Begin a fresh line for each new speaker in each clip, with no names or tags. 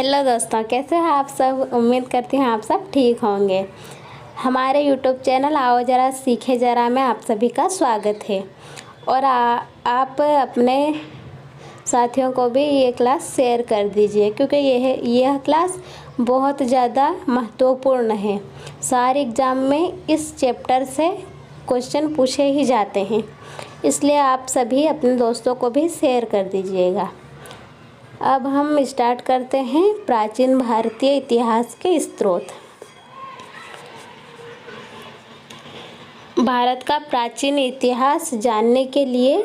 Hello दोस्तों, कैसे हैं आप सब। उम्मीद करती हूँ आप सब ठीक होंगे। हमारे यूट्यूब चैनल आओ ज़रा सीखे ज़रा में आप सभी का स्वागत है। और आप अपने साथियों को भी ये क्लास शेयर कर दीजिए, क्योंकि यह क्लास बहुत ज़्यादा महत्वपूर्ण है। सारे एग्ज़ाम में इस चैप्टर से क्वेश्चन पूछे ही जाते हैं, इसलिए आप सभी अपने दोस्तों को भी शेयर कर दीजिएगा। अब हम स्टार्ट करते हैं प्राचीन भारतीय इतिहास के स्रोत। भारत का प्राचीन इतिहास जानने के लिए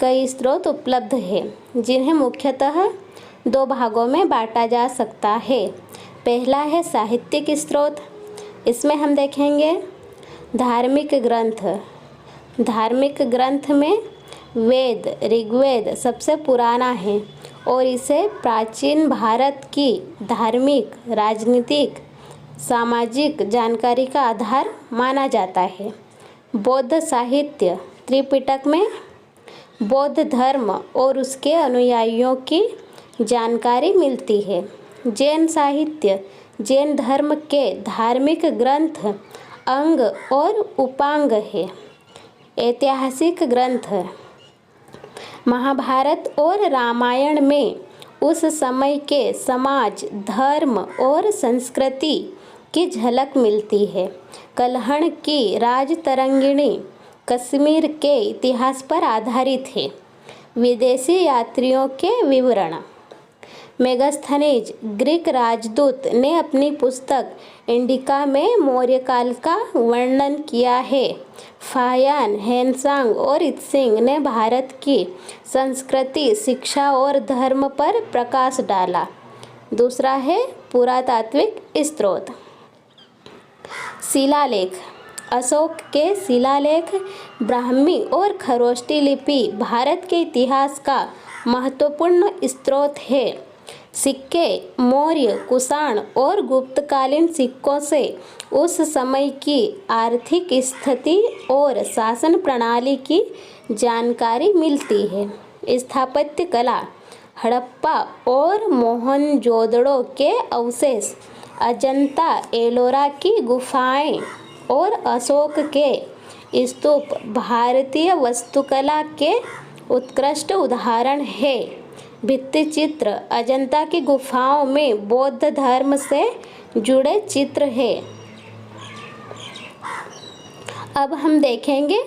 कई स्रोत उपलब्ध हैं, जिन्हें मुख्यतः दो भागों में बांटा जा सकता है। पहला है साहित्यिक स्रोत। इसमें हम देखेंगे धार्मिक ग्रंथ। धार्मिक ग्रंथ में वेद, ऋग्वेद सबसे पुराना है और इसे प्राचीन भारत की धार्मिक, राजनीतिक, सामाजिक जानकारी का आधार माना जाता है। बौद्ध साहित्य। त्रिपिटक में बौद्ध धर्म और उसके अनुयायियों की जानकारी मिलती है। जैन साहित्य। जैन धर्म के धार्मिक ग्रंथ अंग और उपांग है। ऐतिहासिक ग्रंथ। महाभारत और रामायण में उस समय के समाज, धर्म और संस्कृति की झलक मिलती है। कल्हण की राजतरंगिणी कश्मीर के इतिहास पर आधारित है। विदेशी यात्रियों के विवरण। मेगास्थनीज ग्रीक राजदूत ने अपनी पुस्तक इंडिका में मौर्य काल का वर्णन किया है। फाहियान, हेनसांग और इत्सिंग ने भारत की संस्कृति, शिक्षा और धर्म पर प्रकाश डाला। दूसरा है पुरातात्विक स्रोत। शिलालेख। अशोक के शिलालेख, ब्राह्मी और खरोष्टी लिपि भारत के इतिहास का महत्वपूर्ण स्रोत है। सिक्के मौर्य, कुषाण और गुप्तकालीन सिक्कों से उस समय की आर्थिक स्थिति और शासन प्रणाली की जानकारी मिलती है। स्थापत्य कला। हड़प्पा और मोहनजोदड़ो के अवशेष, अजंता एलोरा की गुफाएं और अशोक के स्तूप भारतीय वास्तुकला के उत्कृष्ट उदाहरण है। भित्ति चित्र। अजंता की गुफाओं में बौद्ध धर्म से जुड़े चित्र हैं। अब हम देखेंगे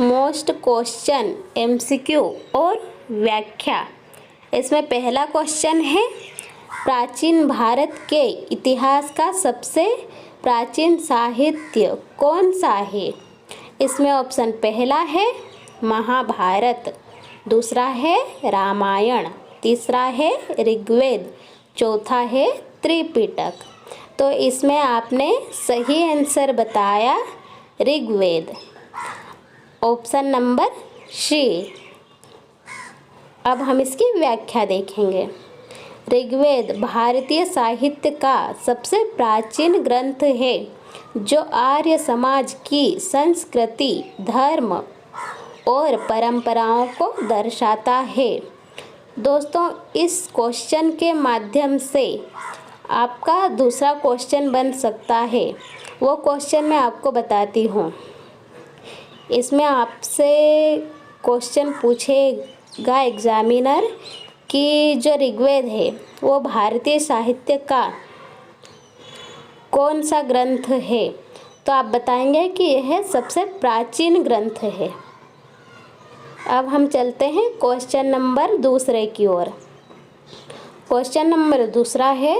मोस्ट क्वेश्चन, एमसीक्यू और व्याख्या। इसमें पहला क्वेश्चन है प्राचीन भारत के इतिहास का सबसे प्राचीन साहित्य कौन सा है। इसमें ऑप्शन पहला है महाभारत, दूसरा है रामायण, तीसरा है ऋग्वेद, चौथा है त्रिपिटक। तो इसमें आपने सही आंसर बताया ऋग्वेद, ऑप्शन नंबर सी। अब हम इसकी व्याख्या देखेंगे। ऋग्वेद भारतीय साहित्य का सबसे प्राचीन ग्रंथ है, जो आर्य समाज की संस्कृति, धर्म और परंपराओं को दर्शाता है। दोस्तों, इस क्वेश्चन के माध्यम से आपका दूसरा क्वेश्चन बन सकता है। वो क्वेश्चन मैं आपको बताती हूँ। इसमें आपसे क्वेश्चन पूछेगा एग्जामिनर कि जो ऋग्वेद है वो भारतीय साहित्य का कौन सा ग्रंथ है, तो आप बताएंगे कि यह सबसे प्राचीन ग्रंथ है। अब हम चलते हैं क्वेश्चन नंबर दूसरे की ओर। क्वेश्चन नंबर दूसरा है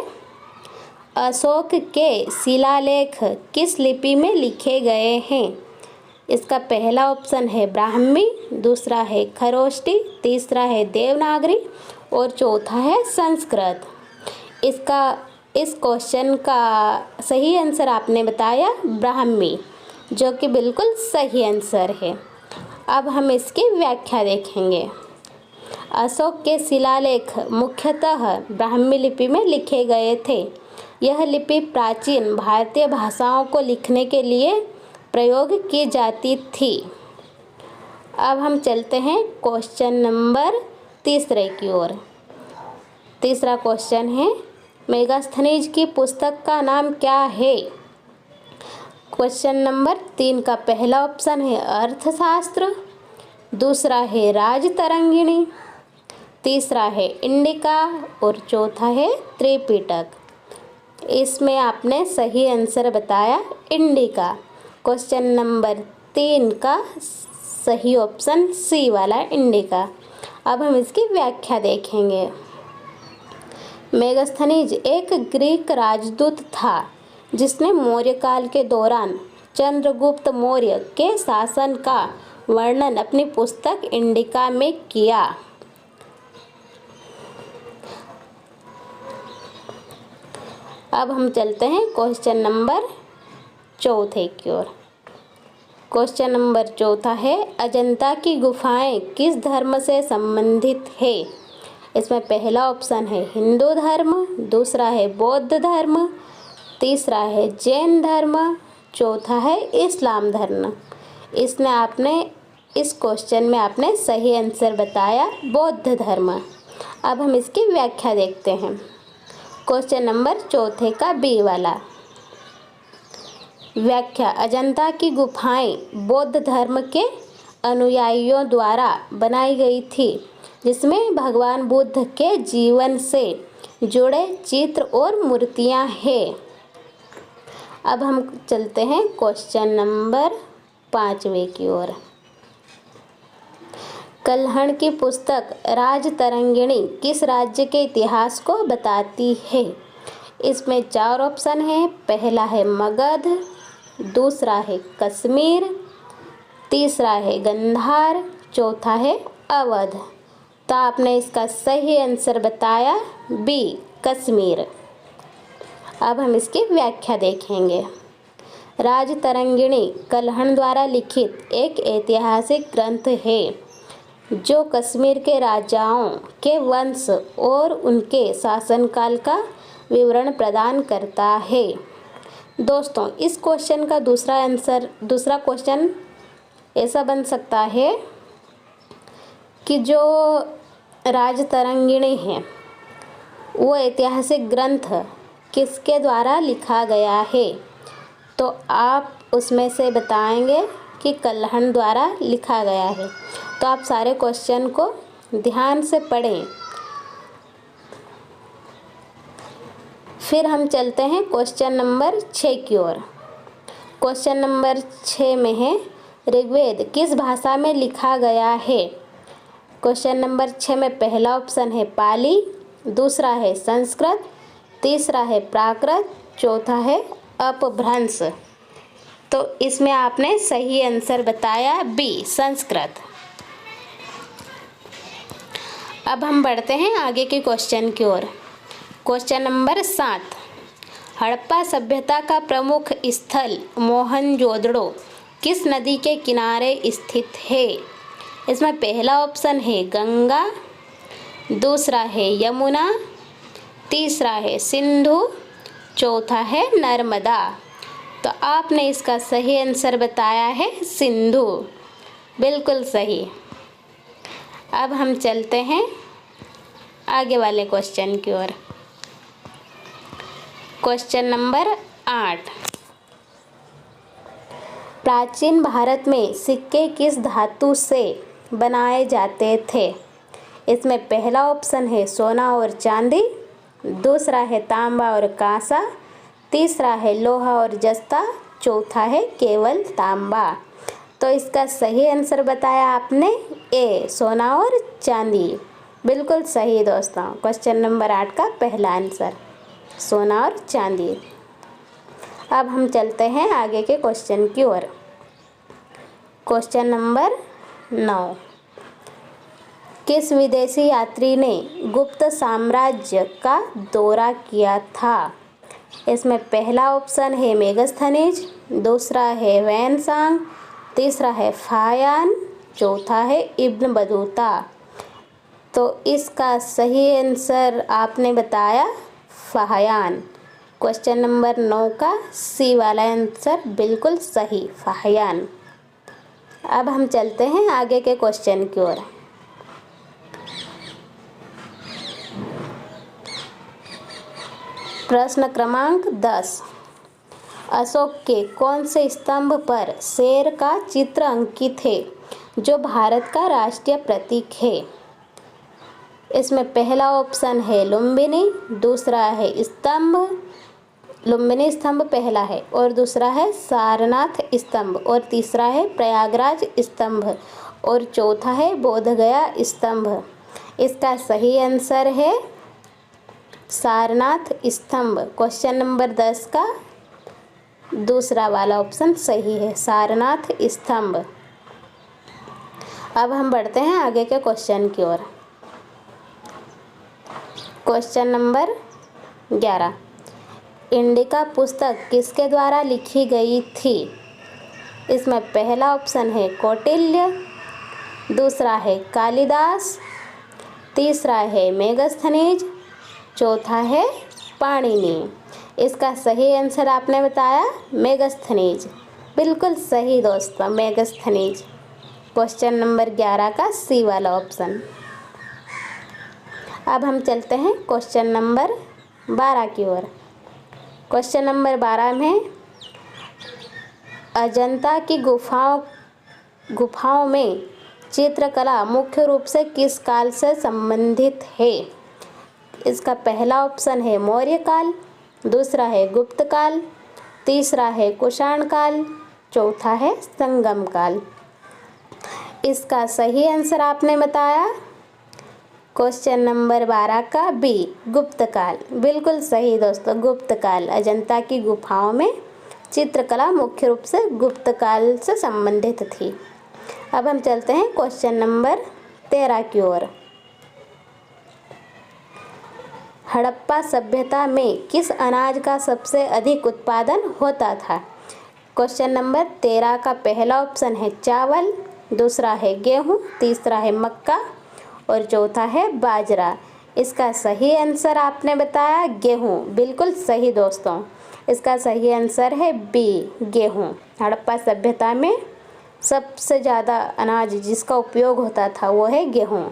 अशोक के शिलालेख किस लिपि में लिखे गए हैं। इसका पहला ऑप्शन है ब्राह्मी, दूसरा है खरोष्टी, तीसरा है देवनागरी और चौथा है संस्कृत। इस क्वेश्चन का सही आंसर आपने बताया ब्राह्मी, जो कि बिल्कुल सही आंसर है। अब हम इसकी व्याख्या देखेंगे। अशोक के शिलालेख मुख्यतः ब्राह्मी लिपि में लिखे गए थे। यह लिपि प्राचीन भारतीय भाषाओं को लिखने के लिए प्रयोग की जाती थी। अब हम चलते हैं क्वेश्चन नंबर तीसरे की ओर। तीसरा क्वेश्चन है मेगास्थनीज की पुस्तक का नाम क्या है। क्वेश्चन नंबर 3 का पहला ऑप्शन है अर्थशास्त्र, दूसरा है राजतरंगिणी, तीसरा है इंडिका और चौथा है त्रिपिटक। इसमें आपने सही आंसर बताया इंडिका। क्वेश्चन नंबर 3 का सही ऑप्शन सी वाला इंडिका। अब हम इसकी व्याख्या देखेंगे। मेगास्थनीज एक ग्रीक राजदूत था जिसने मौर्य काल के दौरान चंद्रगुप्त मौर्य के शासन का वर्णन अपनी पुस्तक इंडिका में किया। अब हम चलते हैं क्वेश्चन नंबर 4 की ओर। क्वेश्चन नंबर 4 है अजंता की गुफाएं किस धर्म से संबंधित है। इसमें पहला ऑप्शन है हिंदू धर्म, दूसरा है बौद्ध धर्म, तीसरा है जैन धर्म, चौथा है इस्लाम धर्म। इस क्वेश्चन में आपने सही आंसर बताया बौद्ध धर्म। अब हम इसकी व्याख्या देखते हैं। क्वेश्चन नंबर 4 का बी वाला व्याख्या अजंता की गुफाएं बौद्ध धर्म के अनुयायियों द्वारा बनाई गई थी जिसमें भगवान बुद्ध के जीवन से जुड़े चित्र और मूर्तियां हैं। अब हम चलते हैं क्वेश्चन नंबर 5 की ओर। कल्हण की पुस्तक राजतरंगिणी किस राज्य के इतिहास को बताती है। इसमें 4 ऑप्शन हैं। पहला है मगध, दूसरा है कश्मीर, तीसरा है गंधार, चौथा है अवध। तो आपने इसका सही आंसर बताया बी कश्मीर। अब हम इसकी व्याख्या देखेंगे। राजतरंगिणी कल्हण द्वारा लिखित एक ऐतिहासिक ग्रंथ है जो कश्मीर के राजाओं के वंश और उनके शासनकाल का विवरण प्रदान करता है। दोस्तों, इस क्वेश्चन का दूसरा क्वेश्चन ऐसा बन सकता है कि जो राजतरंगिणी है वो ऐतिहासिक ग्रंथ किसके द्वारा लिखा गया है। तो आप उसमें से बताएंगे कि कल्हण द्वारा लिखा गया है। तो आप सारे क्वेश्चन को ध्यान से पढ़ें। फिर हम चलते हैं क्वेश्चन नंबर 6 की ओर। क्वेश्चन नंबर 6 में है ऋग्वेद किस भाषा में लिखा गया है। क्वेश्चन नंबर 6 में पहला ऑप्शन है पाली, दूसरा है संस्कृत, तीसरा है प्राकृत, चौथा है अपभ्रंश। तो इसमें आपने सही आंसर बताया बी संस्कृत। अब हम बढ़ते हैं आगे के क्वेश्चन की ओर। क्वेश्चन नंबर 7 हड़प्पा सभ्यता का प्रमुख स्थल मोहनजोदड़ो किस नदी के किनारे स्थित है। इसमें पहला ऑप्शन है गंगा, दूसरा है यमुना, तीसरा है सिंधु, चौथा है नर्मदा। तो आपने इसका सही आंसर बताया है सिंधु। बिल्कुल सही। अब हम चलते हैं आगे वाले क्वेश्चन की ओर। क्वेश्चन नंबर 8 प्राचीन भारत में सिक्के किस धातु से बनाए जाते थे। इसमें पहला ऑप्शन है सोना और चांदी, दूसरा है तांबा और कांसा, तीसरा है लोहा और जस्ता, चौथा है केवल तांबा। तो इसका सही आंसर बताया आपने ए सोना और चांदी। बिल्कुल सही दोस्तों। क्वेश्चन नंबर 8 का पहला आंसर सोना और चांदी। अब हम चलते हैं आगे के क्वेश्चन की ओर। क्वेश्चन नंबर 9 किस विदेशी यात्री ने गुप्त साम्राज्य का दौरा किया था। इसमें पहला ऑप्शन है मेगास्थनीज, दूसरा है वैनसांग, तीसरा है फायान, चौथा है इब्न बतूता। तो इसका सही आंसर आपने बताया फायान। क्वेश्चन नंबर 9 का सी वाला आंसर बिल्कुल सही फायान। अब हम चलते हैं आगे के क्वेश्चन की ओर। प्रश्न क्रमांक 10, अशोक के कौन से स्तंभ पर शेर का चित्र अंकित है जो भारत का राष्ट्रीय प्रतीक है? इसमें पहला ऑप्शन है लुम्बिनी, दूसरा है स्तंभ, लुम्बिनी स्तंभ पहला है, और दूसरा है सारनाथ स्तंभ, और तीसरा है प्रयागराज स्तंभ, और चौथा है बोधगया स्तंभ। इसका सही आंसर है सारनाथ स्तंभ। क्वेश्चन नंबर 10 का दूसरा वाला ऑप्शन सही है, सारनाथ स्तंभ। अब हम बढ़ते हैं आगे के क्वेश्चन की ओर। क्वेश्चन नंबर 11, इंडिका पुस्तक किसके द्वारा लिखी गई थी? इसमें पहला ऑप्शन है कौटिल्य, दूसरा है कालिदास, तीसरा है मेगस्थनीज, चौथा है पाणिनि। इसका सही आंसर आपने बताया मेगस्थनीज। बिल्कुल सही दोस्तों, मेगस्थनीज। क्वेश्चन नंबर 11 का सी वाला ऑप्शन। अब हम चलते हैं क्वेश्चन नंबर 12 की ओर। क्वेश्चन नंबर 12 में अजंता की गुफाओं में चित्रकला मुख्य रूप से किस काल से संबंधित है? इसका पहला ऑप्शन है मौर्य काल, दूसरा है गुप्त काल, तीसरा है कुषाण काल, चौथा है संगम काल। इसका सही आंसर आपने बताया क्वेश्चन नंबर 12 का बी, गुप्त काल। बिल्कुल सही दोस्तों, गुप्त काल। अजंता की गुफाओं में चित्रकला मुख्य रूप से गुप्त काल से संबंधित थी। अब हम चलते हैं क्वेश्चन नंबर 13 की ओर। हड़प्पा सभ्यता में किस अनाज का सबसे अधिक उत्पादन होता था? क्वेश्चन नंबर 13 का पहला ऑप्शन है चावल, दूसरा है गेहूँ, तीसरा है मक्का, और चौथा है बाजरा। इसका सही आंसर आपने बताया गेहूँ। बिल्कुल सही दोस्तों, इसका सही आंसर है बी, गेहूँ। हड़प्पा सभ्यता में सबसे ज़्यादा अनाज जिसका उपयोग होता था वो है गेहूँ।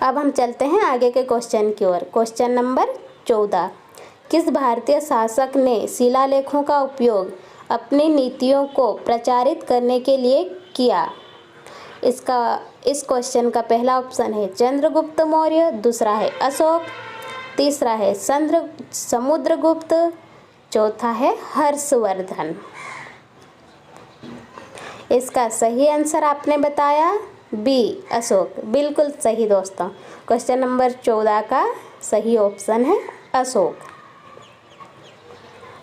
अब हम चलते हैं आगे के क्वेश्चन की ओर। क्वेश्चन नंबर 14, किस भारतीय शासक ने शिलालेखों का उपयोग अपनी नीतियों को प्रचारित करने के लिए किया? इस क्वेश्चन का पहला ऑप्शन है चंद्रगुप्त मौर्य, दूसरा है अशोक, तीसरा है समुद्रगुप्त, चौथा है हर्षवर्धन। इसका सही आंसर आपने बताया बी, अशोक। बिल्कुल सही दोस्तों, क्वेश्चन नंबर 14 का सही ऑप्शन है अशोक।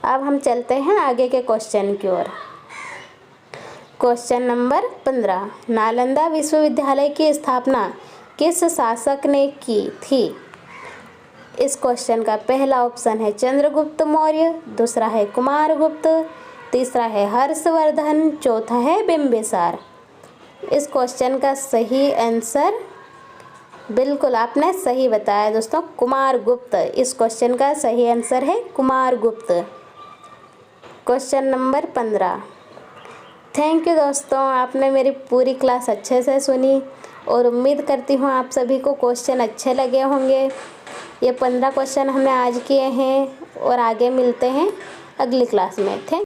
अब हम चलते हैं आगे के क्वेश्चन की ओर। क्वेश्चन नंबर 15, नालंदा विश्वविद्यालय की स्थापना किस शासक ने की थी? इस क्वेश्चन का पहला ऑप्शन है चंद्रगुप्त मौर्य, दूसरा है कुमारगुप्त, तीसरा है हर्षवर्धन, चौथा है बिंबिसार। इस क्वेश्चन का सही आंसर बिल्कुल आपने सही बताया दोस्तों, कुमारगुप्त। इस क्वेश्चन का सही आंसर है Kumaragupta. Question number 15। Thank you दोस्तों, आपने मेरी पूरी क्लास अच्छे से सुनी और उम्मीद करती हूँ आप सभी को क्वेश्चन अच्छे लगे होंगे। ये 15 क्वेश्चन हमने आज किए हैं और आगे मिलते हैं अगली क्लास में। थैंक